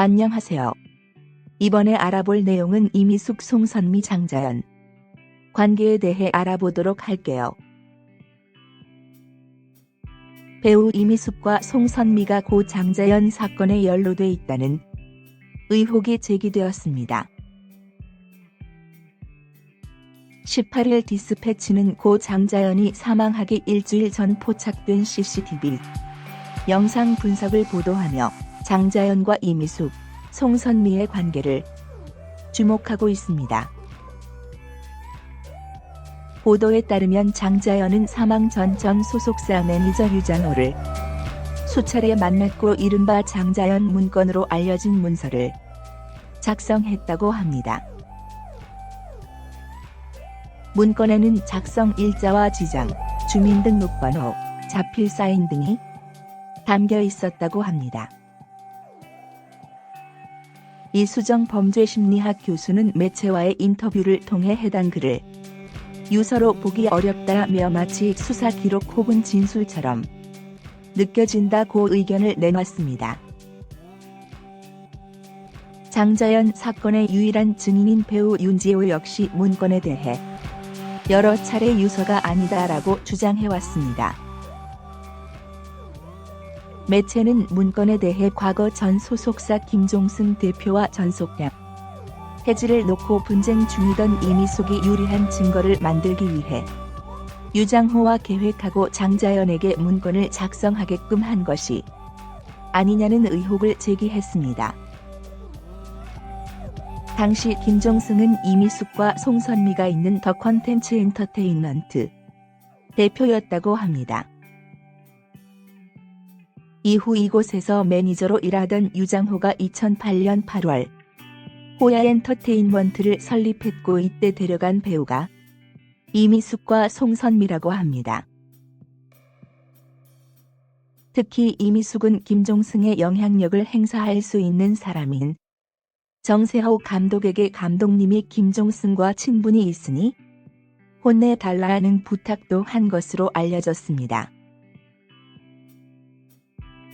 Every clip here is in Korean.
안녕하세요. 이번에 알아볼 내용은 이미숙, 송선미, 장자연 관계에 대해 알아보도록 할게요. 배우 이미숙과 송선미가 고 장자연 사건에 연루돼 있다는 의혹이 제기되었습니다. 18일 디스패치는 고 장자연이 사망하기 일주일 전 포착된 CCTV 영상 분석을 보도하며 장자연과 이미숙, 송선미의 관계를 주목하고 있습니다. 보도에 따르면 장자연은 사망 전 소속사 매니저 유장호를 수차례 만났고 이른바 장자연 문건으로 알려진 문서를 작성했다고 합니다. 문건에는 작성 일자와 지장, 주민등록번호, 자필 사인 등이 담겨 있었다고 합니다. 이수정 범죄심리학 교수는 매체와의 인터뷰를 통해 해당 글을 유서로 보기 어렵다며 마치 수사 기록 혹은 진술처럼 느껴진다고 의견을 내놨습니다. 장자연 사건의 유일한 증인인 배우 윤지호 역시 문건에 대해 여러 차례 유서가 아니다라고 주장해왔습니다. 매체는 문건에 대해 과거 전 소속사 김종승 대표와 전속량 해지를 놓고 분쟁 중이던 이미숙이 유리한 증거를 만들기 위해 유장호와 계획하고 장자연에게 문건을 작성하게끔 한 것이 아니냐는 의혹을 제기했습니다. 당시 김종승은 이미숙과 송선미가 있는 더 컨텐츠 엔터테인먼트 대표였다고 합니다. 이후 이곳에서 매니저로 일하던 유장호가 2008년 8월 호야 엔터테인먼트를 설립했고 이때 데려간 배우가 이미숙과 송선미라고 합니다. 특히 이미숙은 김종승의 영향력을 행사할 수 있는 사람인 정세호 감독에게 감독님이 김종승과 친분이 있으니 혼내달라는 부탁도 한 것으로 알려졌습니다.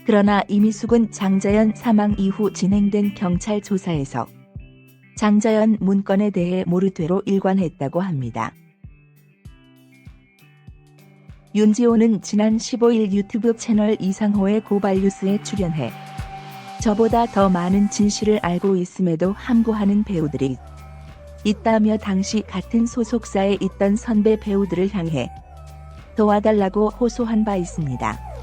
그러나 이미숙은 장자연 사망 이후 진행된 경찰 조사에서 장자연 문건에 대해 모르쇠로 일관했다고 합니다. 윤지호는 지난 15일 유튜브 채널 이상호의 고발뉴스에 출연해 저보다 더 많은 진실을 알고 있음에도 함구하는 배우들이 있다며 당시 같은 소속사에 있던 선배 배우들을 향해 도와달라고 호소한 바 있습니다.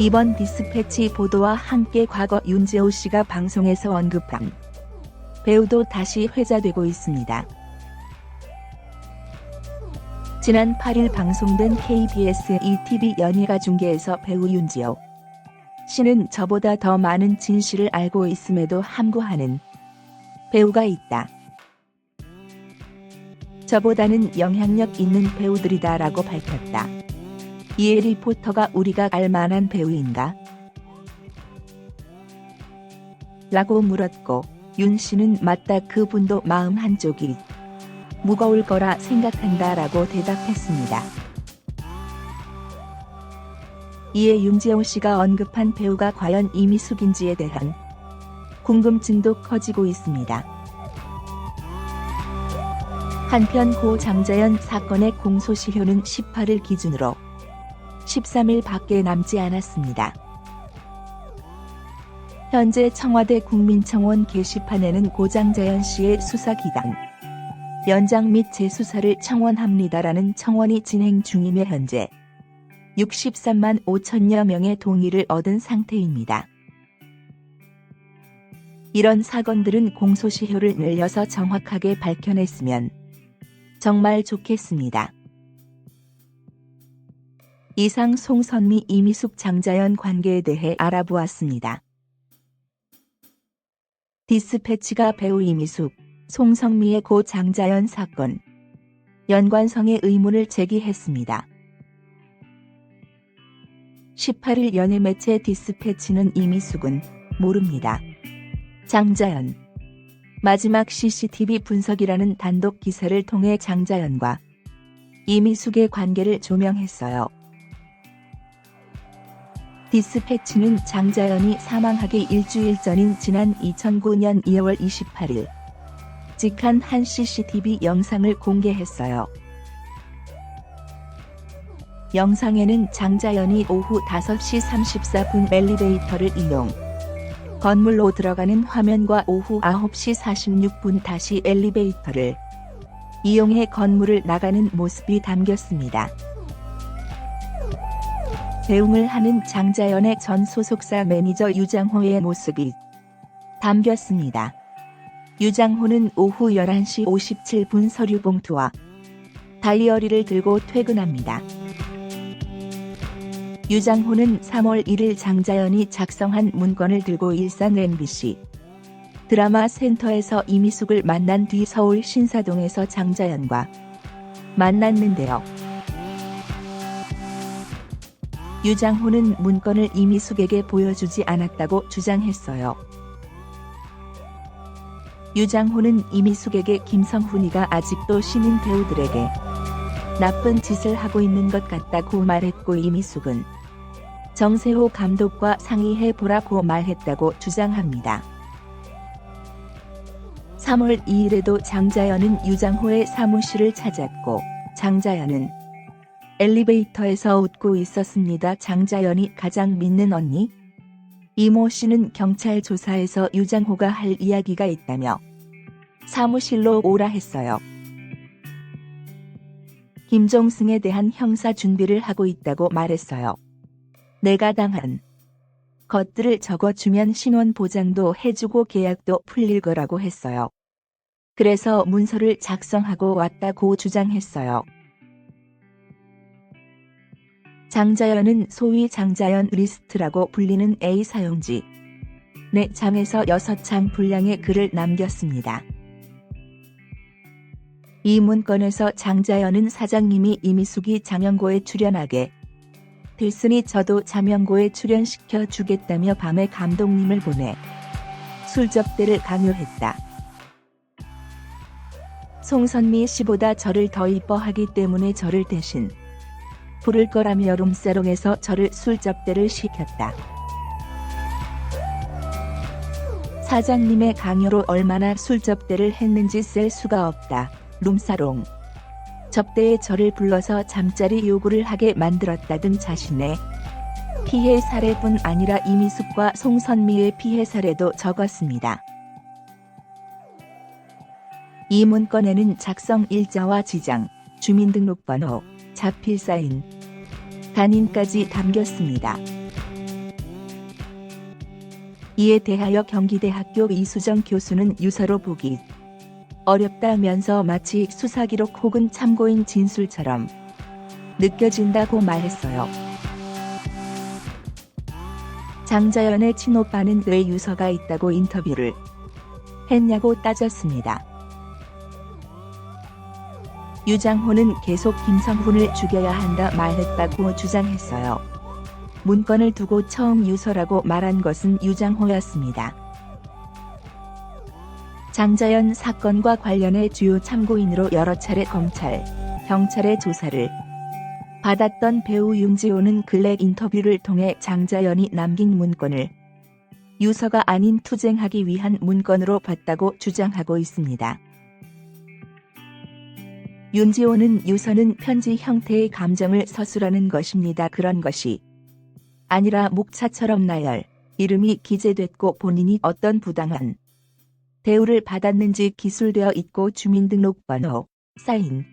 이번 디스패치 보도와 함께 과거 윤지호 씨가 방송에서 언급한 배우도 다시 회자되고 있습니다. 지난 8일 방송된 KBS ETV 연예가 중계에서 배우 윤지호 씨는 저보다 더 많은 진실을 알고 있음에도 함구하는 배우가 있다. 저보다는 영향력 있는 배우들이다라고 밝혔다. 이에 리포터가 우리가 알 만한 배우인가? 라고 물었고 윤 씨는 맞다, 그분도 마음 한쪽이 무거울 거라 생각한다 라고 대답했습니다. 이에 윤지호 씨가 언급한 배우가 과연 이미숙인지에 대한 궁금증도 커지고 있습니다. 한편 고 장자연 사건의 공소시효는 18일 기준으로 13일 밖에 남지 않았습니다. 현재 청와대 국민청원 게시판에는 고 장자연 씨의 수사기간 연장 및 재수사를 청원합니다라는 청원이 진행 중이며 현재 63만 5천여 명의 동의를 얻은 상태입니다. 이런 사건들은 공소시효를 늘려서 정확하게 밝혀냈으면 정말 좋겠습니다. 이상 송선미, 이미숙, 장자연 관계에 대해 알아보았습니다. 디스패치가 배우 이미숙, 송선미의 고 장자연 사건 연관성에 의문을 제기했습니다. 18일 연예매체 디스패치는 이미숙은 모릅니다. 장자연 마지막 CCTV 분석이라는 단독 기사를 통해 장자연과 이미숙의 관계를 조명했어요. 디스패치는 장자연이 사망하기 일주일 전인 지난 2009년 2월 28일 직한 한 CCTV 영상을 공개했어요. 영상에는 장자연이 오후 5시 34분 엘리베이터를 이용 건물로 들어가는 화면과 오후 9시 46분 다시 엘리베이터를 이용해 건물을 나가는 모습이 담겼습니다. 배웅을 하는 장자연의 전 소속사 매니저 유장호의 모습이 담겼습니다. 유장호는 오후 11시 57분 서류 봉투와 다이어리를 들고 퇴근합니다. 유장호는 3월 1일 장자연이 작성한 문건을 들고 일산 MBC 드라마 센터에서 이미숙을 만난 뒤 서울 신사동에서 장자연과 만났는데요. 유장호는 문건을 이미숙에게 보여주지 않았다고 주장했어요. 유장호는 이미숙에게 김성훈이가 아직도 신인 배우들에게 나쁜 짓을 하고 있는 것 같다고 말했고 이미숙은 정세호 감독과 상의해 보라고 말했다고 주장합니다. 3월 2일에도 장자연은 유장호의 사무실을 찾았고 장자연은 엘리베이터에서 웃고 있었습니다. 장자연이 가장 믿는 언니? 이모 씨는 경찰 조사에서 유장호가 할 이야기가 있다며 사무실로 오라 했어요. 김종승에 대한 형사 준비를 하고 있다고 말했어요. 내가 당한 것들을 적어주면 신원 보장도 해주고 계약도 풀릴 거라고 했어요. 그래서 문서를 작성하고 왔다고 주장했어요. 장자연은 소위 장자연 리스트라고 불리는 A 사용지 4장에서 6장 분량의 글을 남겼습니다. 이 문건에서 장자연은 사장님이 이미숙이 자명고에 출연하게 됐으니 저도 자명고에 출연시켜 주겠다며 밤에 감독님을 보내 술접대를 강요했다. 송선미 씨보다 저를 더 이뻐하기 때문에 저를 대신 부를 거라며 룸사롱에서 저를 술접대를 시켰다. 사장님의 강요로 얼마나 술접대를 했는지 셀 수가 없다. 룸사롱 접대에 저를 불러서 잠자리 요구를 하게 만들었다 등 자신의 피해 사례뿐 아니라 이미숙과 송선미의 피해 사례도 적었습니다. 이 문건에는 작성 일자와 지장, 주민등록번호, 자필 사인, 단인까지 담겼습니다. 이에 대하여 경기대학교 이수정 교수는 유서로 보기 어렵다면서 마치 수사기록 혹은 참고인 진술처럼 느껴진다고 말했어요. 장자연의 친오빠는 왜 유서가 있다고 인터뷰를 했냐고 따졌습니다. 유장호는 계속 김성훈을 죽여야 한다 말했다고 주장했어요. 문건을 두고 처음 유서라고 말한 것은 유장호였습니다. 장자연 사건과 관련해 주요 참고인으로 여러 차례 검찰, 경찰의 조사를 받았던 배우 윤지호는 근래 인터뷰를 통해 장자연이 남긴 문건을 유서가 아닌 투쟁하기 위한 문건으로 봤다고 주장하고 있습니다. 윤지호는 유서는 편지 형태의 감정을 서술하는 것입니다. 그런 것이 아니라 목차처럼 나열, 이름이 기재됐고 본인이 어떤 부당한 대우를 받았는지 기술되어 있고 주민등록번호, 사인,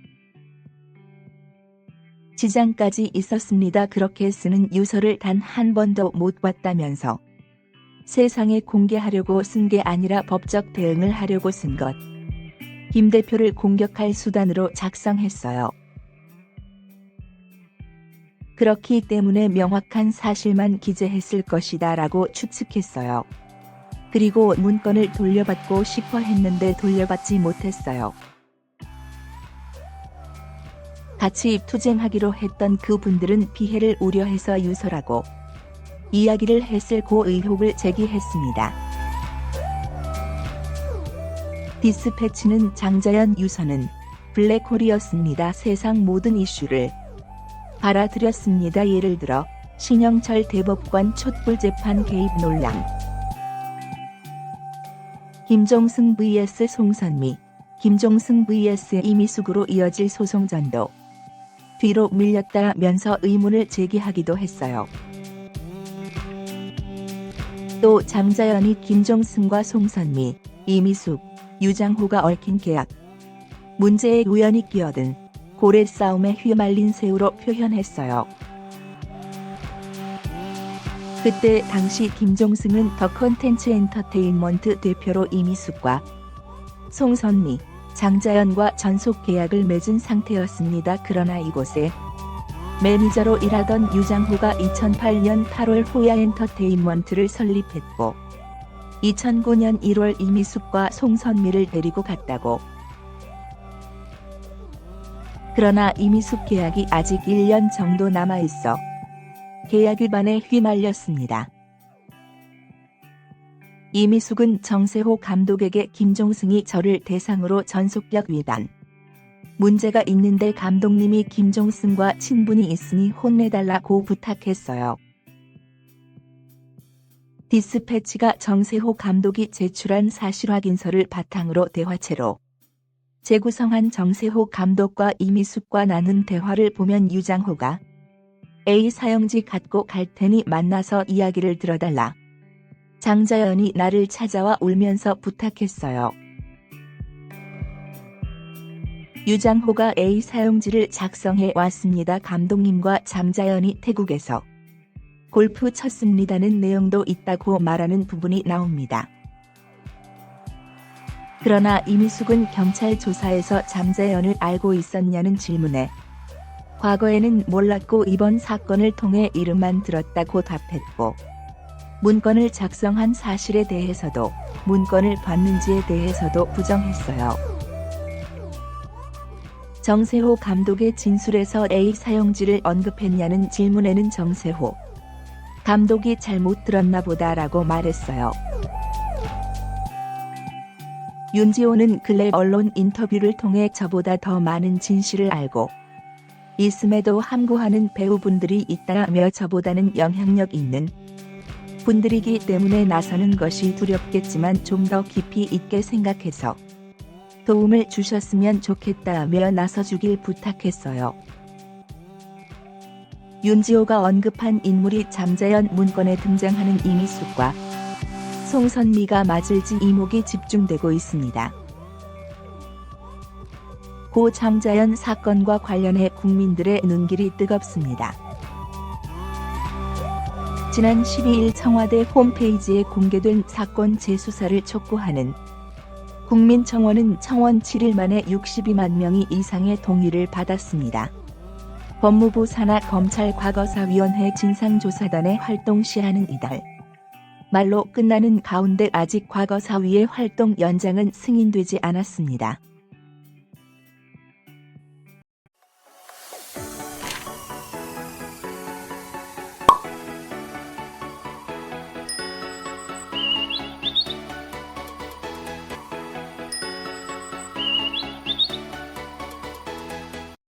지장까지 있었습니다. 그렇게 쓰는 유서를 단 한 번도 못 봤다면서 세상에 공개하려고 쓴 게 아니라 법적 대응을 하려고 쓴 것. 김 대표를 공격할 수단으로 작성했어요. 그렇기 때문에 명확한 사실만 기재했을 것이다 라고 추측했어요. 그리고 문건을 돌려받고 싶어 했는데 돌려받지 못했어요. 같이 투쟁하기로 했던 그분들은 피해를 우려해서 유서라고 이야기를 했을 고 의혹을 제기했습니다. 디스패치는 장자연 유서는 블랙홀이었습니다. 세상 모든 이슈를 받아들였습니다. 예를 들어 신영철 대법관 촛불재판 개입 논란. 김종승 vs 송선미, 김종승 vs 이미숙으로 이어질 소송 전도 뒤로 밀렸다면서 의문을 제기하기도 했어요. 또 장자연이 김종승과 송선미, 이미숙, 유장호가 얽힌 계약 문제에 우연히 끼어든 고래 싸움에 휘말린 새우로 표현했어요. 그때 당시 김종승은 더 컨텐츠 엔터테인먼트 대표로 이미숙과 송선미, 장자연과 전속 계약을 맺은 상태였습니다. 그러나 이곳에 매니저로 일하던 유장호가 2008년 8월 호야 엔터테인먼트를 설립했고 2009년 1월 이미숙과 송선미를 데리고 갔다고. 그러나 이미숙 계약이 아직 1년 정도 남아있어 계약 위반에 휘말렸습니다. 이미숙은 정세호 감독에게 김종승이 저를 대상으로 전속력 위반 문제가 있는데 감독님이 김종승과 친분이 있으니 혼내달라고 부탁했어요. 디스패치가 정세호 감독이 제출한 사실확인서를 바탕으로 대화체로 재구성한 정세호 감독과 이미숙과 나눈 대화를 보면 유장호가 A 사형지 갖고 갈 테니 만나서 이야기를 들어달라. 장자연이 나를 찾아와 울면서 부탁했어요. 유장호가 A 사용지를 작성해 왔습니다. 감독님과 장자연이 태국에서 골프 쳤습니다는 내용도 있다고 말하는 부분이 나옵니다. 그러나 이미숙은 경찰 조사에서 장자연을 알고 있었냐는 질문에 과거에는 몰랐고 이번 사건을 통해 이름만 들었다고 답했고 문건을 작성한 사실에 대해서도 문건을 봤는지에 대해서도 부정했어요. 정세호 감독의 진술에서 A 사용지를 언급했냐는 질문에는 정세호 감독이 잘못 들었나 보다라고 말했어요. 윤지호는 근래 언론 인터뷰를 통해 저보다 더 많은 진실을 알고 있음에도 함구하는 배우분들이 있다며 저보다는 영향력 있는 분들이기 때문에 나서는 것이 두렵겠지만 좀 더 깊이 있게 생각해서 도움을 주셨으면 좋겠다며 나서주길 부탁했어요. 윤지호가 언급한 인물이 장자연 문건에 등장하는 이미숙과 송선미가 맞을지 이목이 집중되고 있습니다. 고 장자연 사건과 관련해 국민들의 눈길이 뜨겁습니다. 지난 12일 청와대 홈페이지에 공개된 사건 재수사를 촉구하는 국민청원은 청원 7일 만에 62만 명이 이상의 동의를 받았습니다. 법무부 산하 검찰과거사위원회 진상조사단의 활동 시한은 이달 말로 끝나는 가운데 아직 과거사위의 활동 연장은 승인되지 않았습니다.